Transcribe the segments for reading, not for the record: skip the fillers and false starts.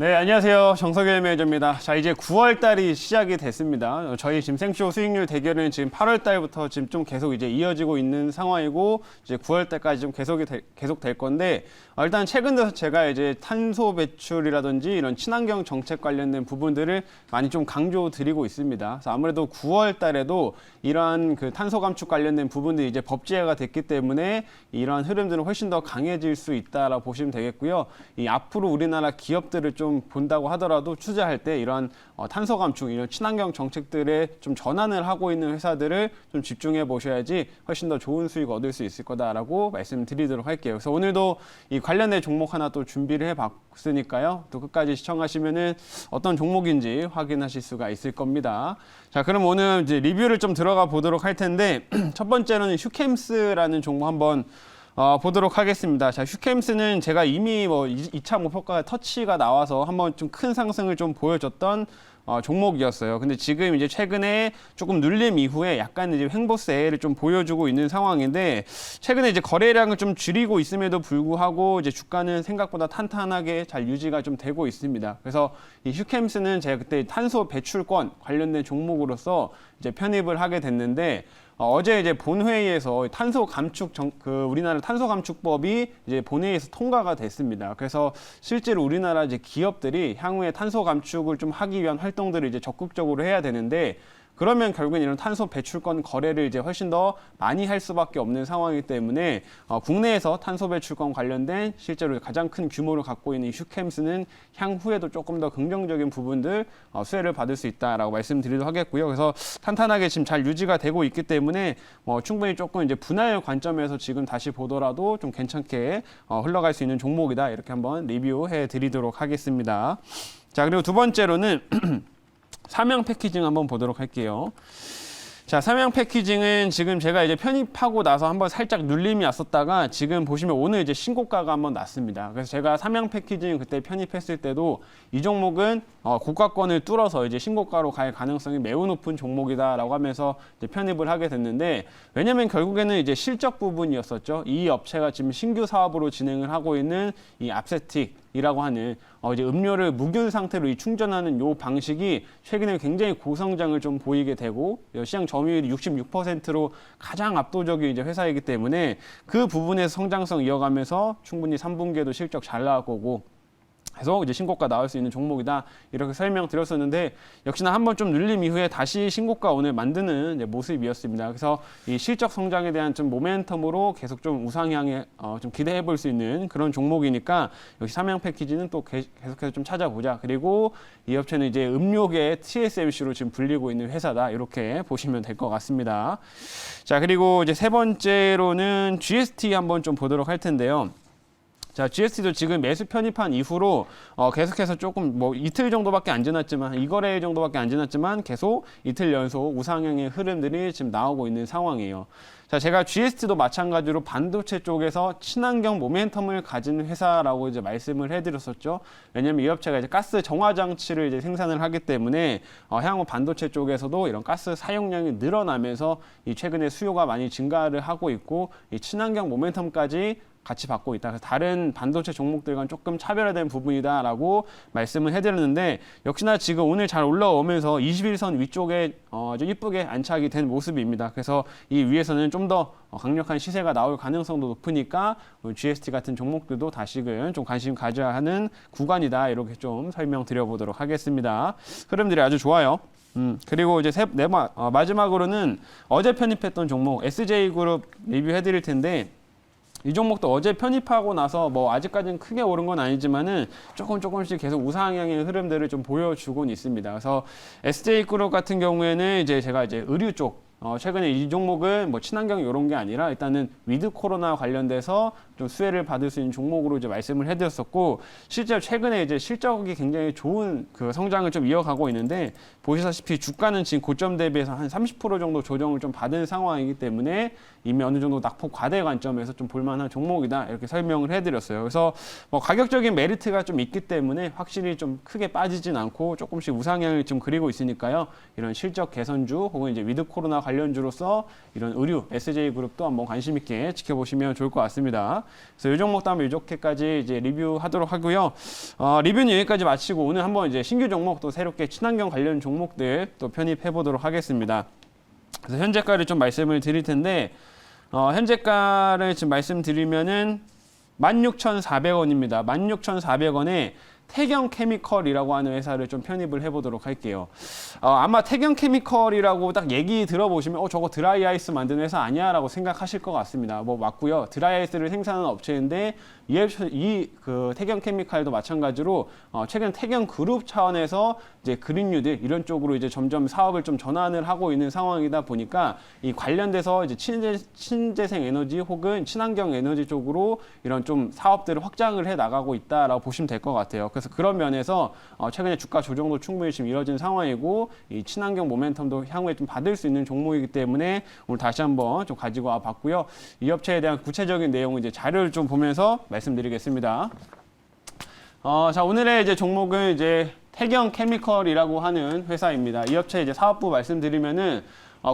네, 안녕하세요. 정석일 매니저입니다. 자, 이제 9월 달이 시작이 됐습니다. 저희 지금 생쇼 수익률 대결은 지금 8월 달부터 지금 좀 계속 이제 이어지고 있는 상황이고, 이제 9월 달까지 좀 계속 될 건데, 일단 최근 들어서 제가 이제 탄소 배출이라든지 이런 친환경 정책 관련된 부분들을 많이 좀 강조드리고 있습니다. 그래서 아무래도 9월 달에도 이러한 그 탄소 감축 관련된 부분들이 이제 법제화가 됐기 때문에 이러한 흐름들은 훨씬 더 강해질 수 있다라고 보시면 되겠고요. 이 앞으로 우리나라 기업들을 좀 본다고 하더라도 투자할 때 이런 탄소 감축, 이런 친환경 정책들에 좀 전환을 하고 있는 회사들을 좀 집중해 보셔야지 훨씬 더 좋은 수익 얻을 수 있을 거다라고 말씀드리도록 할게요. 그래서 오늘도 이 관련된 종목 하나 또 준비를 해봤으니까요. 또 끝까지 시청하시면은 어떤 종목인지 확인하실 수가 있을 겁니다. 자, 그럼 오늘 이제 리뷰를 좀 들어가 보도록 할 텐데 첫 번째로는 휴캠스라는 종목 한번 보도록 하겠습니다. 자, 휴캠스는 제가 이미 뭐 2차 목표가 터치가 나와서 한번 좀 큰 상승을 좀 보여줬던 종목이었어요. 근데 지금 이제 최근에 조금 눌림 이후에 약간 이제 횡보세를 좀 보여주고 있는 상황인데 최근에 이제 거래량을 좀 줄이고 있음에도 불구하고 이제 주가는 생각보다 탄탄하게 잘 유지가 좀 되고 있습니다. 그래서 이 휴캠스는 제가 그때 탄소 배출권 관련된 종목으로서 이제 편입을 하게 됐는데 어제 이제 본회의에서 탄소 감축 우리나라 탄소 감축법이 이제 본회의에서 통과가 됐습니다. 그래서 실제로 우리나라 이제 기업들이 향후에 탄소 감축을 좀 하기 위한 활동들을 이제 적극적으로 해야 되는데 그러면 결국엔 이런 탄소 배출권 거래를 이제 훨씬 더 많이 할 수밖에 없는 상황이기 때문에 국내에서 탄소 배출권 관련된 실제로 가장 큰 규모를 갖고 있는 이 휴캠스는 향후에도 조금 더 긍정적인 부분들 수혜를 받을 수 있다라고 말씀드리도록 하겠고요. 그래서 탄탄하게 지금 잘 유지가 되고 있기 때문에 충분히 조금 이제 분할 관점에서 지금 다시 보더라도 좀 괜찮게 흘러갈 수 있는 종목이다. 이렇게 한번 리뷰해 드리도록 하겠습니다. 자, 그리고 두 번째로는 삼양 패키징 한번 보도록 할게요. 자, 삼양 패키징은 지금 제가 이제 편입하고 나서 한번 살짝 눌림이 왔었다가 지금 보시면 오늘 이제 신고가가 한번 났습니다. 그래서 제가 삼양 패키징 그때 편입했을 때도 이 종목은 고가권을 뚫어서 이제 신고가로 갈 가능성이 매우 높은 종목이다라고 하면서 이제 편입을 하게 됐는데 왜냐면 결국에는 이제 실적 부분이었었죠. 이 업체가 지금 신규 사업으로 진행을 하고 있는 이 압세틱 이라고 하는 이제 음료를 무균 상태로 이 충전하는 요 방식이 최근에 굉장히 고성장을 좀 보이게 되고 시장 점유율이 66%로 가장 압도적인 이제 회사이기 때문에 그 부분에서 성장성 이어가면서 충분히 3분기에도 실적 잘 나올 거고 해서 이제 신고가 나올 수 있는 종목이다 이렇게 설명드렸었는데 역시나 한번 좀 눌림 이후에 다시 신고가 오늘 만드는 이제 모습이었습니다. 그래서 이 실적 성장에 대한 좀 모멘텀으로 계속 좀 우상향에 좀 기대해 볼 수 있는 그런 종목이니까 역시 삼양 패키지는 또 계속해서 좀 찾아보자. 그리고 이 업체는 이제 음료계 TSMC로 지금 불리고 있는 회사다 이렇게 보시면 될 것 같습니다. 자, 그리고 이제 세 번째로는 GST 한번 좀 보도록 할 텐데요. 자, GST도 지금 매수 편입한 이후로 계속해서 조금 뭐 이틀 정도밖에 안 지났지만 2거래일 정도밖에 안 지났지만 계속 이틀 연속 우상향의 흐름들이 지금 나오고 있는 상황이에요. 자, 제가 GST도 마찬가지로 반도체 쪽에서 친환경 모멘텀을 가진 회사라고 이제 말씀을 해드렸었죠. 왜냐면 이 업체가 이제 가스 정화 장치를 이제 생산을 하기 때문에 향후 반도체 쪽에서도 이런 가스 사용량이 늘어나면서 이 최근에 수요가 많이 증가를 하고 있고 이 친환경 모멘텀까지 같이 받고 있다. 그래서 다른 반도체 종목들과는 조금 차별화된 부분이다라고 말씀을 해드렸는데 역시나 지금 오늘 잘 올라오면서 21선 위쪽에 아주 이쁘게 안착이 된 모습입니다. 그래서 이 위에서는 좀 더 강력한 시세가 나올 가능성도 높으니까 GST 같은 종목들도 다시금 좀 관심 가져야 하는 구간이다. 이렇게 좀 설명드려보도록 하겠습니다. 흐름들이 아주 좋아요. 그리고 이제 마지막으로는 어제 편입했던 종목 SJ그룹 리뷰해드릴 텐데 이 종목도 어제 편입하고 나서 뭐 아직까지는 크게 오른 건 아니지만은 조금씩 계속 우상향의 흐름들을 좀 보여주곤 있습니다. 그래서 SJ그룹 같은 경우에는 이제 제가 이제 의류 쪽 최근에 이 종목은 뭐 친환경 이런 게 아니라 일단은 위드 코로나 관련돼서 좀 수혜를 받을 수 있는 종목으로 이제 말씀을 해드렸었고 실제로 최근에 이제 실적이 굉장히 좋은 그 성장을 좀 이어가고 있는데 보시다시피 주가는 지금 고점 대비해서 한 30% 정도 조정을 좀 받은 상황이기 때문에 이미 어느 정도 낙폭 과대 관점에서 좀 볼만한 종목이다 이렇게 설명을 해드렸어요. 그래서 뭐 가격적인 메리트가 좀 있기 때문에 확실히 좀 크게 빠지진 않고 조금씩 우상향을 좀 그리고 있으니까요. 이런 실적 개선주 혹은 이제 위드 코로나 관련주로서 이런 의류, SJ그룹도 한번 관심 있게 지켜보시면 좋을 것 같습니다. 그래서 이 종목도 한번 이렇게까지 이제 리뷰하도록 하고요. 리뷰는 여기까지 마치고 오늘 한번 이제 신규 종목 또 새롭게 친환경 관련 종목들 또 편입해 보도록 하겠습니다. 그래서 현재가를 좀 말씀을 드릴 텐데 현재가를 지금 말씀드리면은 16,400원입니다. 16,400원에 태경케미컬이라고 하는 회사를 좀 편입을 해보도록 할게요. 아마 태경케미컬이라고 딱 얘기 들어보시면 저거 드라이아이스 만드는 회사 아니야? 라고 생각하실 것 같습니다. 뭐 맞고요. 드라이아이스를 생산하는 업체인데 그 태경케미칼도 마찬가지로 최근 태경그룹 차원에서 이제 그린뉴딜 이런 쪽으로 이제 점점 사업을 좀 전환을 하고 있는 상황이다 보니까 이 관련돼서 이제 신재생 에너지 혹은 친환경 에너지 쪽으로 이런 좀 사업들을 확장을 해 나가고 있다라고 보시면 될 것 같아요. 그래서 그런 면에서 최근에 주가 조정도 충분히 지금 이뤄진 상황이고 이 친환경 모멘텀도 향후에 좀 받을 수 있는 종목이기 때문에 오늘 다시 한번 좀 가지고 와 봤고요. 이 업체에 대한 구체적인 내용은 이제 자료를 좀 보면서 말씀드리겠습니다. 자, 오늘의 이제 종목은 이제 태경케미컬이라고 하는 회사입니다. 이 업체 이제 사업부 말씀드리면은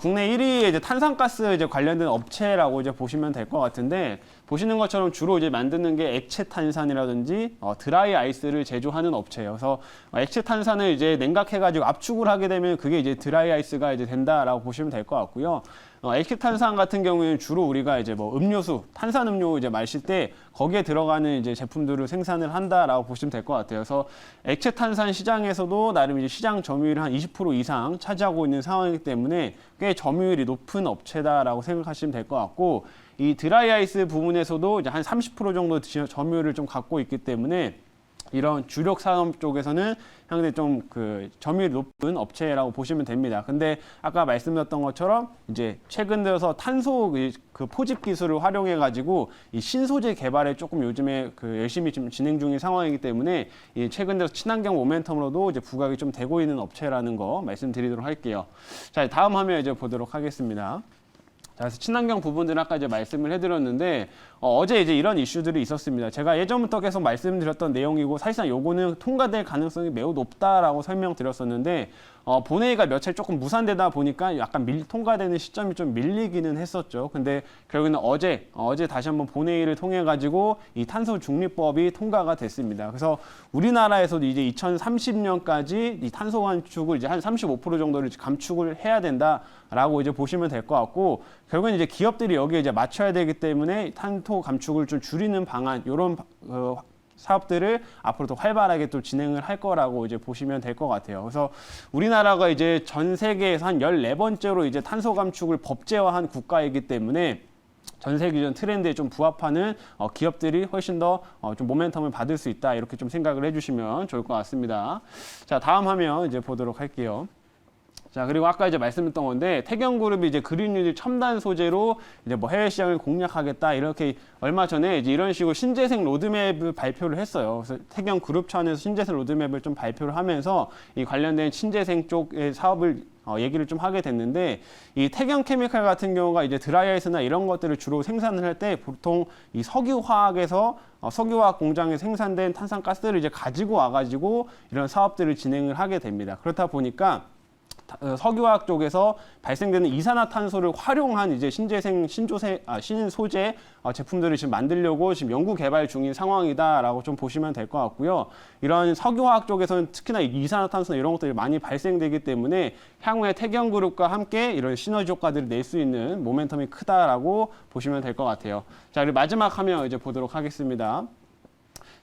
국내 1위의 이제 탄산가스 이제 관련된 업체라고 이제 보시면 될 것 같은데 보시는 것처럼 주로 이제 만드는 게 액체 탄산이라든지 드라이 아이스를 제조하는 업체예요. 그래서 액체 탄산을 이제 냉각해가지고 압축을 하게 되면 그게 이제 드라이 아이스가 이제 된다라고 보시면 될 것 같고요. 액체 탄산 같은 경우에는 주로 우리가 이제 뭐 음료수, 탄산 음료 이제 마실 때 거기에 들어가는 이제 제품들을 생산을 한다라고 보시면 될 것 같아요. 그래서 액체 탄산 시장에서도 나름 이제 시장 점유율 한 20% 이상 차지하고 있는 상황이기 때문에 꽤 점유율이 높은 업체다라고 생각하시면 될 것 같고 이 드라이 아이스 부분에서도 이제 한 30% 정도 점유율을 좀 갖고 있기 때문에 이런 주력 산업 쪽에서는 상당히 좀 그 점유율이 높은 업체라고 보시면 됩니다. 근데 아까 말씀드렸던 것처럼 이제 최근 들어서 탄소 그 포집 기술을 활용해 가지고 이 신소재 개발에 조금 요즘에 그 열심히 좀 진행 중인 상황이기 때문에 이 최근 들어서 친환경 모멘텀으로도 이제 부각이 좀 되고 있는 업체라는 거 말씀드리도록 할게요. 자, 다음 화면 이제 보도록 하겠습니다. 자, 그래서 친환경 부분들은 아까 이제 말씀을 해드렸는데 어제 이제 이런 이슈들이 있었습니다. 제가 예전부터 계속 말씀드렸던 내용이고 사실상 요거는 통과될 가능성이 매우 높다라고 설명드렸었는데 본회의가 몇 차례 조금 무산되다 보니까 약간 통과되는 시점이 좀 밀리기는 했었죠. 근데 결국에는 어제 다시 한번 본회의를 통해 가지고 이 탄소 중립법이 통과가 됐습니다. 그래서 우리나라에서도 이제 2030년까지 이 탄소 감축을 이제 한 35% 정도를 감축을 해야 된다라고 이제 보시면 될 것 같고 결국엔 이제 기업들이 여기에 이제 맞춰야 되기 때문에 탄소 감축을 좀 줄이는 방안 이런 사업들을 앞으로 더 활발하게 또 진행을 할 거라고 이제 보시면 될 것 같아요. 그래서 우리나라가 이제 전 세계에서 한 14번째로 이제 탄소 감축을 법제화한 국가이기 때문에 전 세계 기존 트렌드에 좀 부합하는 기업들이 훨씬 더 좀 모멘텀을 받을 수 있다 이렇게 좀 생각을 해주시면 좋을 것 같습니다. 자, 다음 화면 이제 보도록 할게요. 자, 그리고 아까 이제 말씀드렸던 건데 태경그룹이 이제 그린뉴딜 첨단 소재로 이제 뭐 해외 시장을 공략하겠다 이렇게 얼마 전에 이제 이런 식으로 신재생 로드맵을 발표를 했어요. 그래서 태경그룹 차원에서 신재생 로드맵을 좀 발표를 하면서 이 관련된 신재생 쪽의 사업을 얘기를 좀 하게 됐는데 이 태경케미칼 같은 경우가 이제 드라이아이스나 이런 것들을 주로 생산을 할 때 보통 이 석유화학에서 석유화학 공장에 생산된 탄산가스를 이제 가지고 와가지고 이런 사업들을 진행을 하게 됩니다. 그렇다 보니까 석유화학 쪽에서 발생되는 이산화탄소를 활용한 이제 신소재 제품들을 지금 만들려고 지금 연구 개발 중인 상황이다라고 좀 보시면 될 것 같고요. 이런 석유화학 쪽에서는 특히나 이산화탄소나 이런 것들이 많이 발생되기 때문에 향후에 태경그룹과 함께 이런 시너지 효과들을 낼 수 있는 모멘텀이 크다라고 보시면 될 것 같아요. 자, 그리고 마지막 화면 이제 보도록 하겠습니다.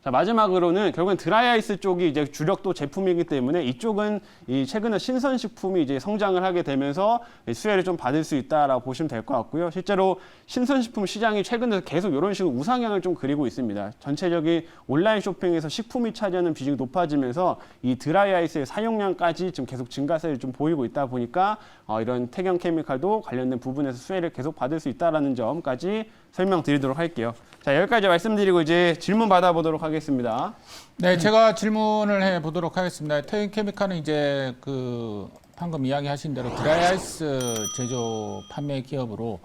자, 마지막으로는 결국엔 드라이아이스 쪽이 이제 주력도 제품이기 때문에 이쪽은 이 최근에 신선식품이 이제 성장을 하게 되면서 수혜를 좀 받을 수 있다라고 보시면 될 것 같고요. 실제로 신선식품 시장이 최근에 계속 이런 식으로 우상향을 좀 그리고 있습니다. 전체적인 온라인 쇼핑에서 식품이 차지하는 비중이 높아지면서 이 드라이아이스의 사용량까지 지금 계속 증가세를 좀 보이고 있다 보니까 이런 태경케미칼도 관련된 부분에서 수혜를 계속 받을 수 있다라는 점까지 설명드리도록 할게요. 자, 여기까지 말씀드리고 이제 질문 받아보도록 하겠습니다. 네, 제가 질문을 해 보도록 하겠습니다. 태경케미칼은 이제 그 방금 이야기하신 대로 드라이아이스 제조 판매 기업으로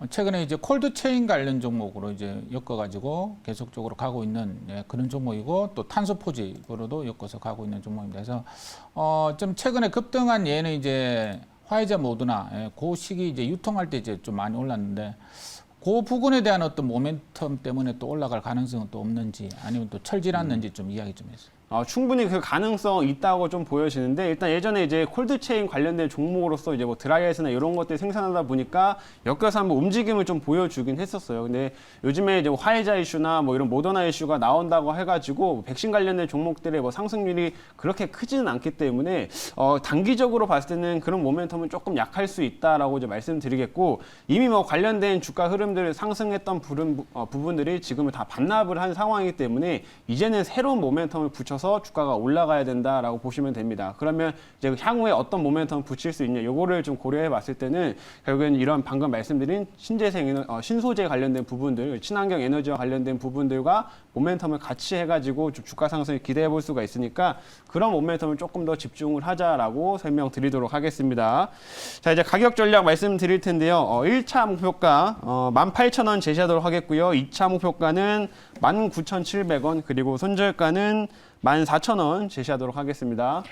최근에 이제 콜드체인 관련 종목으로 이제 엮어가지고 계속적으로 가고 있는 그런 종목이고 또 탄소 포집으로도 엮어서 가고 있는 종목입니다. 그래서 좀 최근에 급등한 예는 이제 화이자 모드나 그 시기 이제 유통할 때 이제 좀 많이 올랐는데 그 부분에 대한 어떤 모멘텀 때문에 또 올라갈 가능성은 또 없는지 아니면 또 철질났는지 좀 이야기 좀 해주세요. 충분히 그 가능성 있다고 좀 보여지는데 일단 예전에 이제 콜드체인 관련된 종목으로서 이제 뭐 드라이아이스나 이런 것들 생산하다 보니까 엮여서 한번 움직임을 좀 보여주긴 했었어요. 근데 요즘에 이제 화이자 이슈나 뭐 이런 모더나 이슈가 나온다고 해가지고 백신 관련된 종목들의 뭐 상승률이 그렇게 크지는 않기 때문에 단기적으로 봤을 때는 그런 모멘텀은 조금 약할 수 있다라고 이제 말씀드리겠고 이미 뭐 관련된 주가 흐름들을 상승했던 부분들이 지금은 다 반납을 한 상황이기 때문에 이제는 새로운 모멘텀을 붙여서 주가가 올라가야 된다라고 보시면 됩니다. 그러면 이제 향후에 어떤 모멘텀을 붙일 수 있냐, 요거를 좀 고려해 봤을 때는 결국엔 이런 방금 말씀드린 신소재 관련된 부분들, 친환경 에너지와 관련된 부분들과 모멘텀을 같이 해가지고 좀 주가 상승을 기대해 볼 수가 있으니까 그런 모멘텀을 조금 더 집중을 하자라고 설명드리도록 하겠습니다. 자, 이제 가격 전략 말씀드릴 텐데요. 1차 목표가 18,000원 제시하도록 하겠고요. 2차 목표가는 19,700원, 그리고 손절가는 14,000원 제시하도록 하겠습니다.